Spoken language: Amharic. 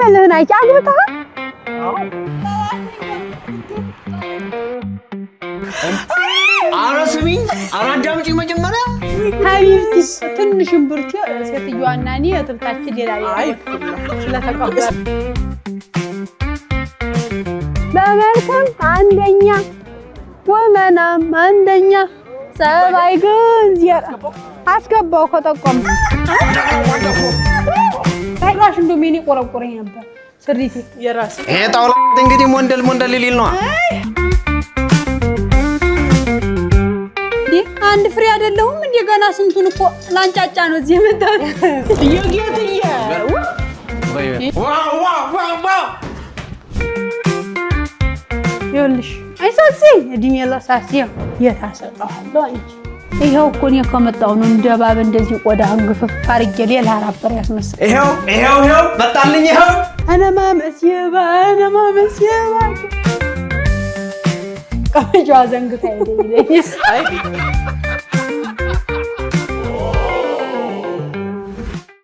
ያለህን አይቼ አግብታ አረስሚኝ አራዳምጪ መጀመሪያ ሀቢብቲስ ትንሽም ብርቴ ሴትዮዋና እኔ እትብታችን ሌላ ስለተቀበለ በመልክም አንደኛ ወመናም አንደኛ ሰባይ ግን ዚያራ አስገባው ከጠቆም ታይላሽ እንደሚኒ ቆረቆረኝ ነበር ስሪቲ የራስ ይሄ ጣውላ እንግዲህ ሞንደል ሊል ነው አንድ ፍሬ አይደለሁም እንዴ ገና ስንቱን እኮ ላንጫጫ ነው እዚህ የመጣው የጌትዬ ዋው ይኸውልሽ አይሳሲ እድሜ ለሳሲያ የታሰጣው አንቺ ይሄው እኮ ነው ከመጣው ነው እንደባብ እንደዚህ ቆዳህን ግፍፍ አርጌ ሌላ አራበር ያስመስል ይሄው መጣልኝ ይሄው አነማ መስየባ ቀመጫ ዘንግታ ይለኝ አይ